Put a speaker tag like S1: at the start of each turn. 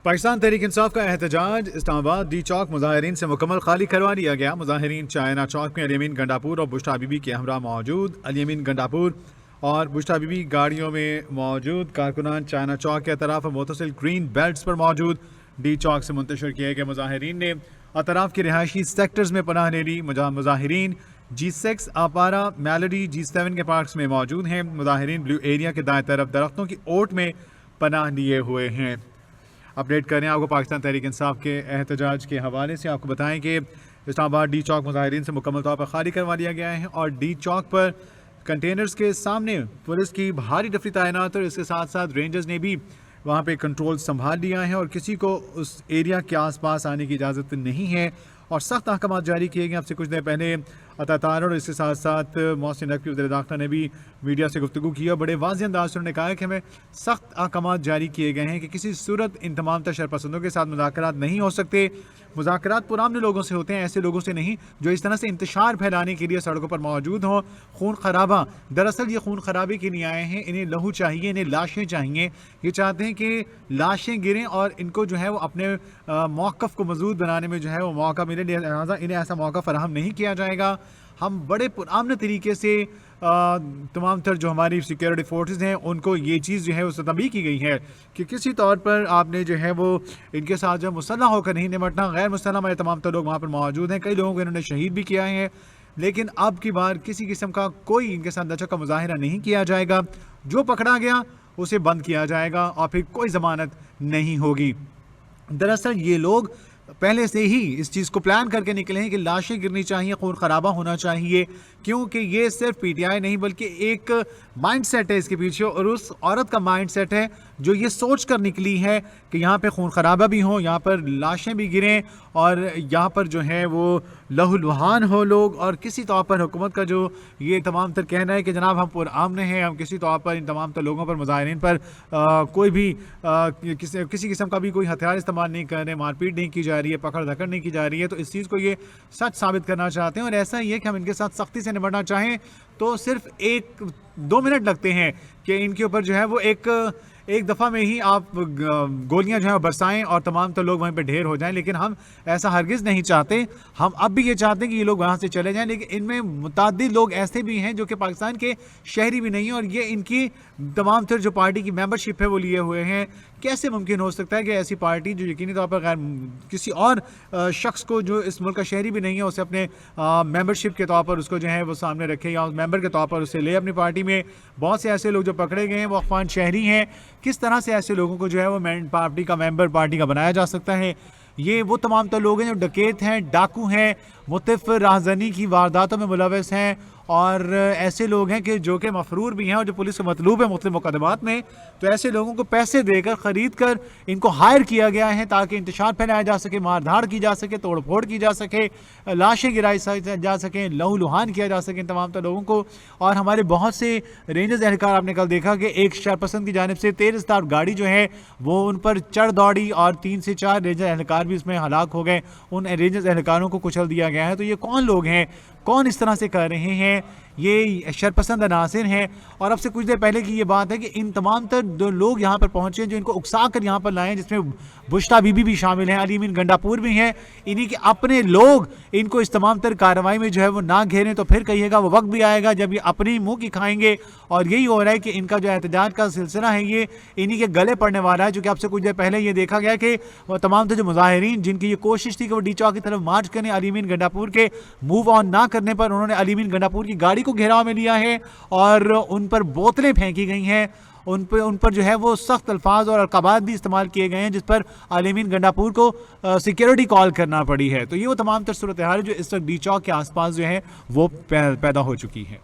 S1: पाकिस्तान तहरीक इंसाफ का एहतजाज इस्लामाबाद डी चौक मुजाहिरीन से मुकम्मल खाली करवा दिया गया। मुजाहिरीन चाइना चौक में अली अमीन गंडापुर और बुश्रा बीबी के हमरा मौजूद। अली अमीन गंडापुर और बुश्रा बीबी गाड़ियों में मौजूद। कारकुनान चाइना चौक के अतराफ मुतसिल ग्रीन बेल्ट्स पर मौजूद। डी चौक से मुंतशिर किए गए मुजाहिरीन ने अतराफ के रिहायशी सेक्टर्स में पनाह ले ली। मुजाहिरीन G6, अपारा, मेलोडी, G7 के पार्क्स में मौजूद हैं। मुजाहिरीन ब्लू एरिया के दाएं तरफ दरख्तों की ओट में पनाह लिए हुए हैं। अपडेट करें आपको पाकिस्तान तहरीक इंसाफ के एहतजाज के हवाले से। आपको बताएं कि इस्लामाबाद डी चौक मुजाहिरीन से मुकम्मल तौर पर खाली करवा दिया गया है और डी चौक पर कंटेनर्स के सामने पुलिस की भारी दफी तैनात और इसके साथ साथ रेंजर्स ने भी वहाँ पे कंट्रोल संभाल लिया है और किसी को उस एरिया के आसपास आने की इजाज़त नहीं है और सख्त अहकाम जारी किए गए। आपसे कुछ देर पहले अतातार और इसके साथ साथ मोहसिन नकवी वज़ीर दाखिला ने भी मीडिया से गुफ्तगू किया। बड़े वाज़ेह अंदाज से उन्होंने कहा कि हमें सख्त अहकाम जारी किए गए हैं कि किसी सूरत इन तमाम शरपसंदों के साथ मुज़ाकरात नहीं हो सकते। मुज़ाकरात पुराने लोगों से होते हैं, ऐसे लोगों से नहीं जो इस तरह से इंतशार फैलाने के लिए सड़कों पर मौजूद हों। खून खराबा, दरअसल ये खून खराबे के लिए आए हैं। इन्हें लहू चाहिए, इन्हें लाशें चाहिए। ये चाहते हैं कि लाशें गिरें और इनको जो है वो अपने मौक़िफ़ को मजबूत बनाने में जो है वो मौका मिले, लिहाजा इन्हें ऐसा मौका फराहम नहीं किया जाएगा। हम बड़े पुराने तरीके से तमाम तर जो हमारी सिक्योरिटी फोर्सेस हैं उनको ये चीज़ जो है वो तंबीह की गई है कि किसी तौर पर आपने जो है वो इनके साथ जो मुसल्लह होकर नहीं निपटना। गैर मुसल्लह हमारे तमाम तर लोग वहाँ पर मौजूद हैं, कई लोगों को इन्होंने शहीद भी किया है, लेकिन अब की बार किसी किस्म का कोई इनके साथ दचक का मुजाहिरा नहीं किया जाएगा। जो पकड़ा गया उसे बंद किया जाएगा और फिर कोई ज़मानत नहीं होगी। दरअसल ये लोग पहले से ही इस चीज़ को प्लान करके निकले हैं कि लाशें गिरनी चाहिए, खून खराबा होना चाहिए, क्योंकि ये सिर्फ पीटीआई नहीं बल्कि एक माइंडसेट है इसके पीछे और उस औरत का माइंडसेट है जो ये सोच कर निकली है कि यहाँ पे खून खराबा भी हो, यहाँ पर लाशें भी गिरें और यहाँ पर जो है वो लहूलुहान हो लोग। और किसी तौर पर हुकूमत का जो ये तमाम तर कहना है कि जनाब हम पुरअमन हैं, हम किसी तौर पर इन तमाम तर लोगों पर, मुजाहिरीन पर कोई भी किसी किस्म का भी कोई हथियार इस्तेमाल नहीं कर रहे, मारपीट नहीं की जा रही है, पकड़ धकड़ नहीं की जा रही है, तो इस चीज़ को ये सच साबित करना चाहते हैं। और ऐसा ही है कि हम इनके साथ सख्ती से निपटना चाहें तो सिर्फ 1-2 मिनट लगते हैं कि इनके ऊपर जो है वो एक दफ़ा में ही आप गोलियां जो है बरसाएं और तमाम तो लोग वहीं पे ढेर हो जाएं, लेकिन हम ऐसा हरगिज़ नहीं चाहते। हम अब भी ये चाहते हैं कि ये लोग वहाँ से चले जाएं, लेकिन इनमें मुताद्दिद लोग ऐसे भी हैं जो कि पाकिस्तान के शहरी भी नहीं हैं और ये इनकी तमाम तर जो पार्टी की मेंबरशिप है वो लिए हुए हैं। कैसे मुमकिन हो सकता है कि ऐसी पार्टी जो यकीनी तौर पर गैर किसी और शख्स को जो इस मुल्क का शहरी भी नहीं है उसे अपने मेंबरशिप के तौर पर उसको जो है वो सामने रखे या मेंबर के तौर पर उसे ले अपनी पार्टी में। बहुत से ऐसे लोग जो पकड़े गए हैं वो अफगान शहरी हैं। किस तरह से ऐसे लोगों को जो है वो पार्टी का मेंबर पार्टी का बनाया जा सकता है? ये वो तमाम तो लोग हैं जो डकैत हैं, डाकू हैं, मुख्तलिफ राहज़नी की वारदातों में मुलविस हैं और ऐसे लोग हैं कि जो कि मफरूर भी हैं और जो पुलिस को मतलूब है मुख्तलिफ मुकदमात में। तो ऐसे लोगों को पैसे देकर ख़रीद कर इनको हायर किया गया है ताकि इंतशार फैलाया जा सके, मारधाड़ की जा सके, तोड़ फोड़ की जा सके, लाशें गिराई जा सकें, लहूलुहान किया जा सके इन तमाम तो लोगों को। और हमारे बहुत से रेंजर्स एहलकार आपने कल देखा कि एक शरपसंद की जानिब से तेज़ रफ्तार गाड़ी जो है वो उन पर चढ़ दौड़ी और 3 से 4 रेंजर एहलकार भी इसमें हलाक हो गए। उन रेंजर्स एहलकारों को कुचल दिया गया है। तो ये कौन लोग हैं, कौन इस तरह से कर रहे हैं? ये शरपसंद अनासिर हैं। और अब से कुछ देर पहले की ये बात है कि इन तमाम तर जो लोग यहाँ पर पहुँचे जो इनको उकसा कर यहाँ पर लाए, जिसमें बुश्रा बीबी भी शामिल हैं, अली अमीन गंडापुर भी हैं, इन्हीं के अपने लोग इनको इस तमाम तर कार्रवाई में जो है वो ना घेरें तो फिर कहिएगा वो वक्त भी आएगा जब ये अपनी मुँह की खाएंगे। और यही हो रहा है कि इनका जो एहतजाज का सिलसिला है ये इन्हीं के गले पड़ने वाला है। चूँकि आपसे कुछ देर पहले ये देखा गया कि तमाम तर जो मुजाहिरीन जिनकी ये कोशिश थी कि वो डी चौक की तरफ मार्च करें, अली अमीन गंडापुर के मूव ऑन ना करने पर उन्होंने अली अमीन गंडापुर की गाड़ी को घेराव में लिया है और उन पर बोतलें फेंकी गई हैं, उन पर जो है वो सख्त अल्फाज और अलकाबात भी इस्तेमाल किए गए हैं, जिस पर अली अमीन गंडापुर को सिक्योरिटी कॉल करना पड़ी है। तो ये वो तमाम तर सूरत हाल जो इस वक्त डी चौक के आसपास जो है वो पैदा हो चुकी है।